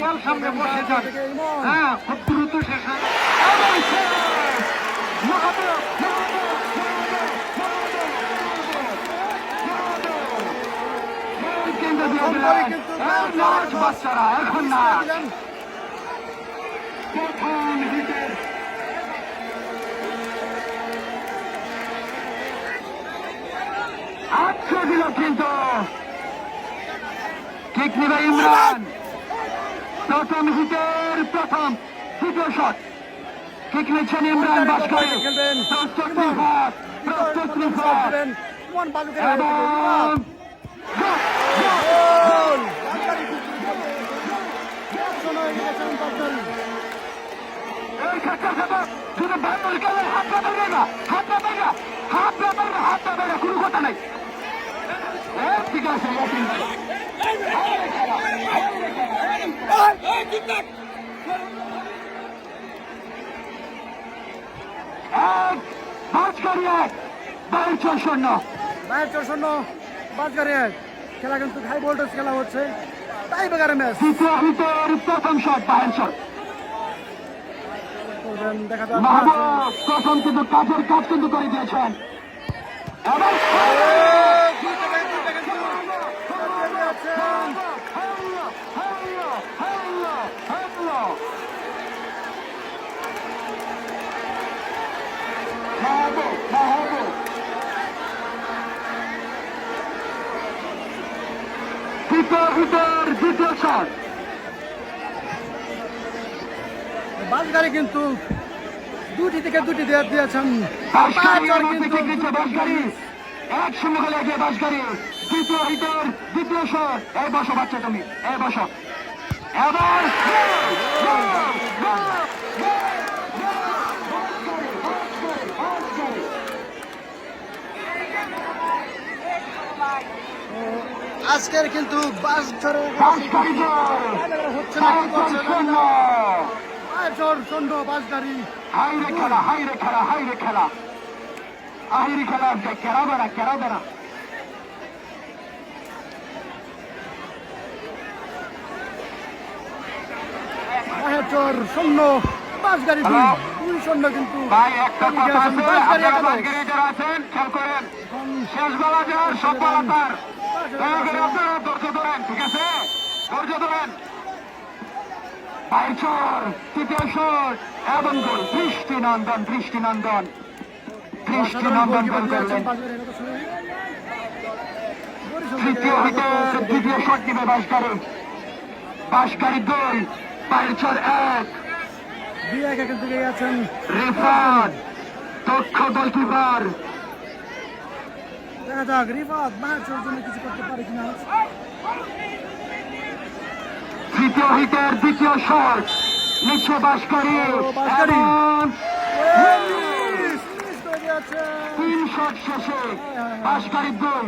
বল সামনে বসে যান। হ্যাঁ, খুব দ্রুত শেষ হয়। বাচ্চারা এখন না প্রথম হিটের আচ্ছা দিল কিন্তু ঠিক নেবে ইমরান। প্রথম হিটের প্রথম দ্বিতীয় শট ঠিক নিচ্ছেন ইমরান বাসকারী। প্রস্তুত রিফাত, প্রস্তুত রিফাত এবং শুধু ব্যাঙ্গল গেলে হাতটা বেগে না, হাতটা বেগা, হাতটা বেগা, হাতটা বেগা, কোনো কথা নাই। ঠিক আছে বাজগাড়ি এক, বাইর 4-0, বাইর 4-0, বাজগাড়ি এক। খেলা কিন্তু হাই ভোল্টেজ খেলা হচ্ছে, তাই বেগারে ম্যাচ। দ্বিতীয় হিটের প্রথম শট বাইর শট। দেখা যাক মাহবুব প্রথম কিন্তু কাজের কাজ কিন্তু করে দিয়েছেন। এবার দ্বিতীয় শট বাসগাড়ি কিন্তু দুটি থেকে দুটি দিয়েছেন। বাসগাড়ি একসঙ্গে হলে গিয়ে বাসগাড়ি দ্বিতীয় হিটের দ্বিতীয় শট। এই বসো বাচ্চা তুমি, এই বসো। এবার আজকের কিন্তু বাস ধরে হচ্ছে না, কি করছে বাসগাড়ি। হাইরে খেলা, হাইরে খেলা, হাইরে খেলা, হাইরে খেলা, কেরাবে না, কেরাবে না। শূন্য বাসগাড়ি 2-0 কিন্তু ভাই একটা কথা আছে, আপনারা বাসগাড়ি যারা আছেন খেয়াল করেন, শেষ বেলা যাওয়ার সব বেলা তার। দয়া করে আপনারা ধৈর্য ধরেন, ঠিক আছে? ধৈর্য ধরেন। বাইর চর তৃতীয় শট এবং গোল। দৃষ্টিনন্দন, দৃষ্টিনন্দন, দৃষ্টিনন্দন গোল করলেন। তৃতীয় হিটের দ্বিতীয় শট দিবে বাসগাড়ি। বাসগাড়ি 2, বাইর চর 1। কিন্তু গেছেন রিফাত দক্ষ গোলকিপার। দেখা যাক রিফাত ম্যাচের জন্য কিছু করতে পারে কিনা। তৃতীয় হিটের দ্বিতীয় শট নিচ্ছে বাসগাড়ি। 3 শট শেষে বাসগাড়ি 2,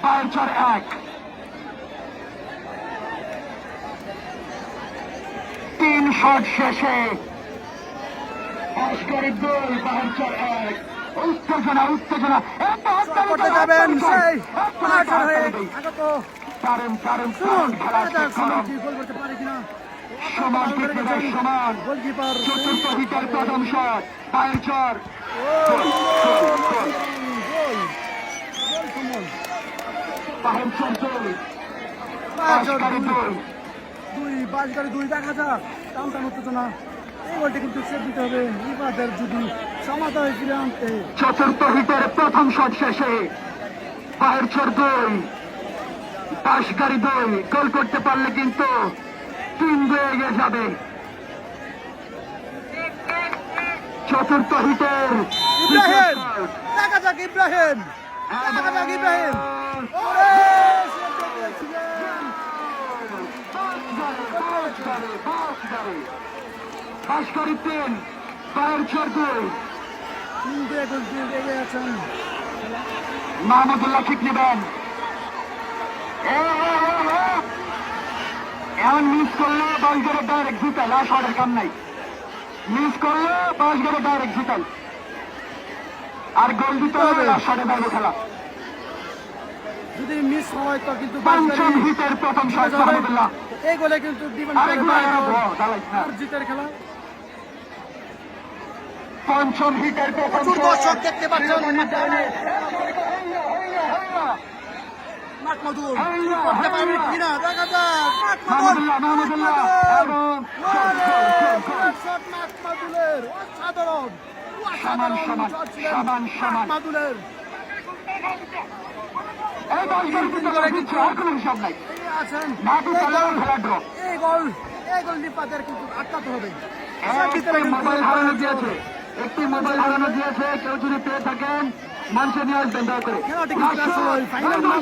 বাইর চর 1। 3 শট শেষে বাসগাড়ি 2, বাইর চর 1। উত্তেজনা, উত্তেজনা, করতে যাবেন সেই কারণ কারণ খেলা গোল করতে পারে কিনা। সমান সমান গোলকিপার চতুর্থ হিটের প্রথম শট বাইর চর। বাসগাড়ি 2 দেখা যাক টান হচ্ছে না। এই গোলটি কিন্তু সেভ দিতে হবে রিফাতের যদি সমাধান ফিরে আনতে। চতুর্থ হিটের প্রথম শট শেষে বাইর চর 2, বাসগাড়ি 2 গোল করতে পারলে কিন্তু 3 এগিয়ে যাবে। চতুর্থ হিটের ইব্রাহিম দেখা যাক ইব্রাহিম, দেখা যাক ইব্রাহিম বাসগাড়ি 3, বাইর চর 2। মাহমুদুল্লাহ ঠিক নেবেন। এমন মিস করলে বাসগাড়ি ডাইরেক্ট জিতাল, আর শটের কাম নাই। মিস করলে বাসগাড়ি ডাইরেক্ট জিতাল, আর গোল দিতে হবে আর শটে বাইরে খেলা। যদি মিস হয় তো কিন্তু পঞ্চম হিটের প্রথম শট মাহমুদুল্লাহ। এই গোলে কিন্তু ডিপেন্ড করে জিতের খেলা। পঞ্চম হিটের প্রথম প্রচুর দর্শক দেখতে পাচ্ছেন মাঠ মধুর করতে পারবেন কিনা দেখা যাক। মাহমুদুল্লাহ মাহমুদুল্লাহ এবং মাঠ মধুরের অসাধারণ সমান সমান সমান সমান মাদুলের এই দলগুলো কিন্তু করে দিচ্ছে, আর কোনো হিসাব নাই। আছেন মাঠে চালানো খেলা ড্র। এই গোল নিপাতের কিন্তু আটকাতে হবে। একটি মোবাইল হারানো দিয়েছে, একটি মোবাইল হারানো দিয়েছে। কেউ যদি পেয়ে থাকেন মঞ্চে নিয়ে আসবেন দয়া করে। খেলাটি কিন্তু আসলে ফাইনাল এবং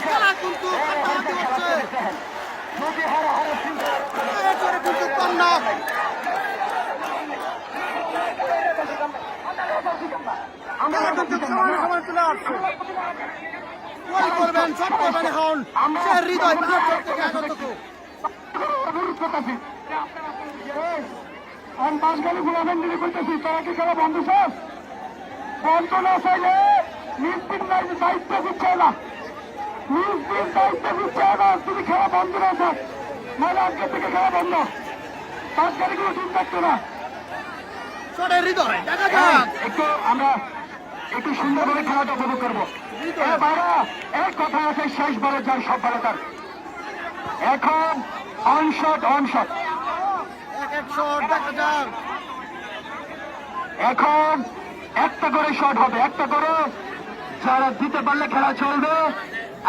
খেলা কিন্তু হচ্ছে কিন্তু কম না। খেলা কিন্তু সমান চলে আসছে। গোল করবেন, শট করবেন এখন সে হৃদয় পাহাড় থেকে আগত। আমি বাসগাড়ি ঘোরাবেন্ডি করতেছি, তারা কি খেলা বন্ধ শেষ? বন্ধ না চাইলে নিজ দিন দায়িত্ব দিচ্ছে না, নিজ দিন দায়িত্ব দিচ্ছে না। তুমি খেলা বন্ধ না থাক, নাহলে আজকে থেকে খেলা বন্ধ। বাসগাড়িগুলো ঠিক থাকতো না। শটের হৃদয় দেখা যাক। একটু আমরা একটু সুন্দরভাবে খেলাটা উপভোগ করবো। এক কথা আছে, শেষ বলে যার সব ভালো তার। এখন অনশট অনশট এক শট দেখা যাক। এখন একটা করে শট হবে, একটা করে। যারা দিতে পারলে খেলা চলবে,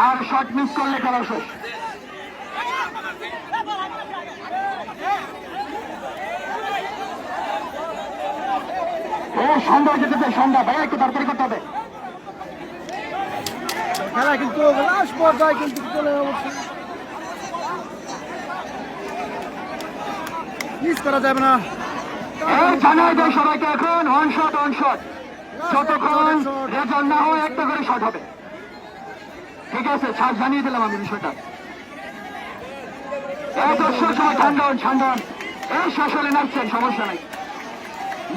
আর শট মিস করলে খেলা শেষ। সন্ধ্যা যেতেছে, সন্ধ্যা ভাই একটু তাড়াতাড়ি করতে হবে। খেলা কিন্তু লাস্ট পর্যায়ে কিন্তু চলে যাচ্ছে, মিস করা যাবে না। জানাই দেয় সবাইকে এখন অনশট অনশট। যতক্ষণ রেজাল্ট না হয় একটা করে শট হবে, ঠিক আছে? জানিয়ে দিলাম আমি বিষয়টা। দর্শক সবাই ঠান্ডা হন, ঠান্ডা হন। এই শেষ হলে নাচছেন, সমস্যা নাই।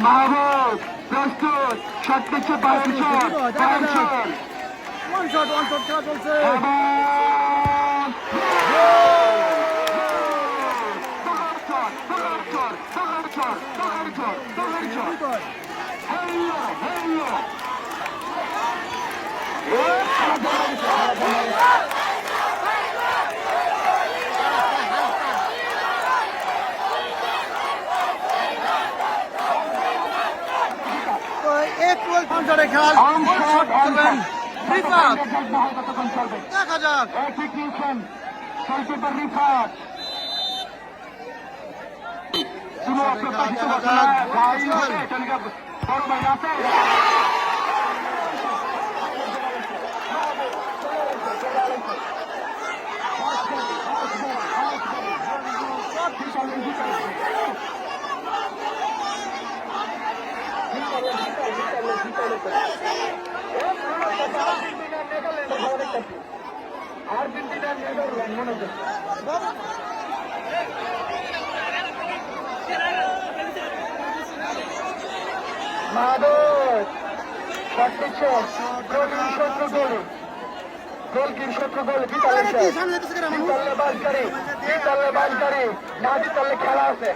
মাহবুব প্রস্তুত, শট দিচ্ছে পায়ের চোট, পায়ের চোট। ওয়ান শট খেলা চলছে। এক গোল পঞ্চারে খেলা দেখা যাক। আর্জেন্টিনা নেদারল্যান্ড মনে হচ্ছে। মাদক গোলকির শত্রু গোল বিতালে বাসগাড়ি না জিতালে খেলা আছে।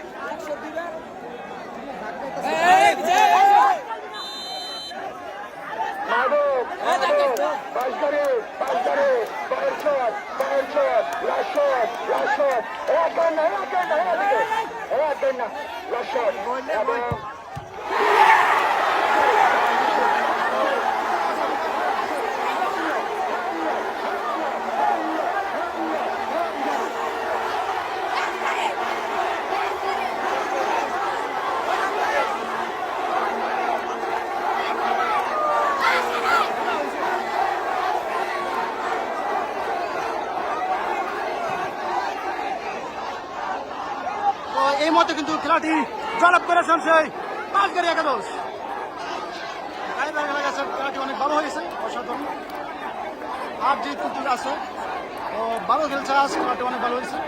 মাদক বাসগাড়ি পায়ের শট লাস্ট শট এক না লাস্ট শট এবং মুহূর্তে কিন্তু খেলাটি জয়লাভ করেছেন সেই বাঁশগাড়ি একাদশ। খেলাটি অনেক ভালো হয়েছে, অসাধারণ। আর জিত কিন্তু আছে, তো ভালো খেলছে আজ, খেলাটি অনেক ভালো হয়েছে।